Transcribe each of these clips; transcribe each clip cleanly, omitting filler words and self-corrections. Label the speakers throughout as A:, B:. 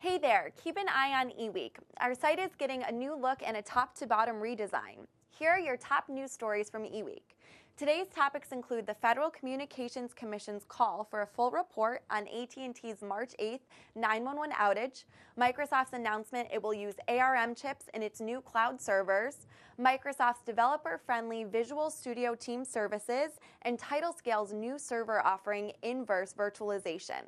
A: Hey there, keep an eye on eWEEK. Our site is getting a new look and a top-to-bottom redesign. Here are your top news stories from eWEEK. Today's topics include the Federal Communications Commission's call for a full report on AT&T's March 8th 911 outage, Microsoft's announcement it will use ARM chips in its new cloud servers, Microsoft's developer-friendly Visual Studio Team services, and Tidal Scale's new server offering Inverse Virtualization.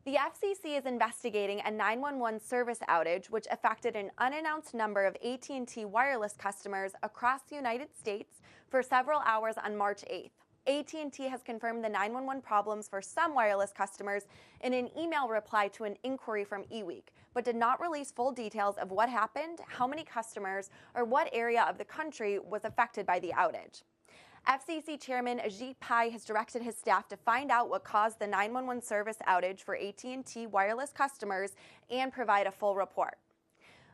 A: The FCC is investigating a 911 service outage which affected an unannounced number of AT&T Wireless customers across the United States for several hours on March 8th. AT&T has confirmed the 911 problems for some wireless customers in an email reply to an inquiry from eWEEK, but did not release full details of what happened, how many customers, or what area of the country was affected by the outage. FCC Chairman Ajit Pai has directed his staff to find out what caused the 911 service outage for AT&T Wireless customers and provide a full report.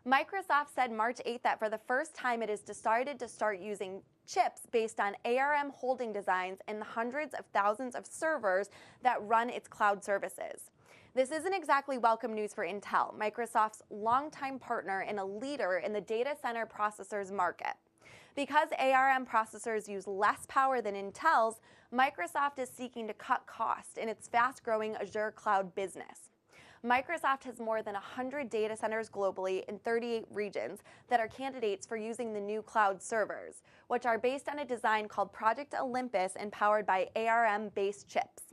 A: Microsoft said March 8th that for the first time it has decided to start using chips based on ARM holding designs in the hundreds of thousands of servers that run its cloud services. This isn't exactly welcome news for Intel, Microsoft's longtime partner and a leader in the data center processors market. Because ARM processors use less power than Intel's, Microsoft is seeking to cut costs in its fast-growing Azure cloud business. Microsoft has more than 100 data centers globally in 38 regions that are candidates for using the new cloud servers, which are based on a design called Project Olympus and powered by ARM-based chips.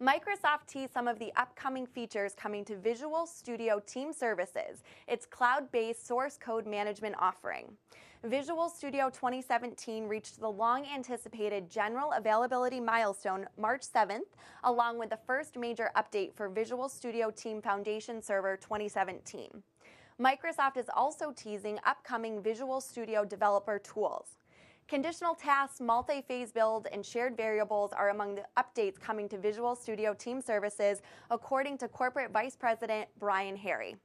A: Microsoft teased some of the upcoming features coming to Visual Studio Team Services, its cloud-based source code management offering. Visual Studio 2017 reached the long-anticipated general availability milestone March 7th, along with the first major update for Visual Studio Team Foundation Server 2017. Microsoft is also teasing upcoming Visual Studio developer tools. Conditional tasks, multi-phase build, and shared variables are among the updates coming to Visual Studio Team Services, according to Corporate Vice President Brian Harry.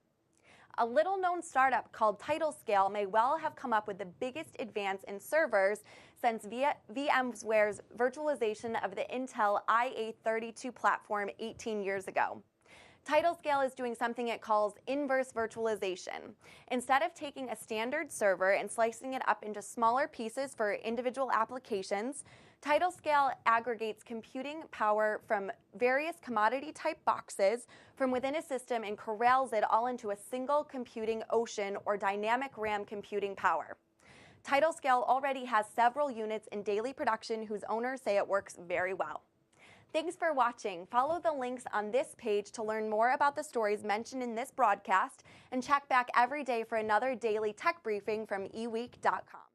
A: A little-known startup called Tidal Scale may well have come up with the biggest advance in servers since VMware's virtualization of the Intel IA32 platform 18 years ago. Tidal Scale is doing something it calls inverse virtualization. Instead of taking a standard server and slicing it up into smaller pieces for individual applications, Tidal Scale aggregates computing power from various commodity-type boxes from within a system and corrals it all into a single computing ocean or dynamic RAM computing power. Tidal Scale already has several units in daily production whose owners say it works very well. Thanks for watching. Follow the links on this page to learn more about the stories mentioned in this broadcast, and check back every day for another daily tech briefing from eWEEK.com.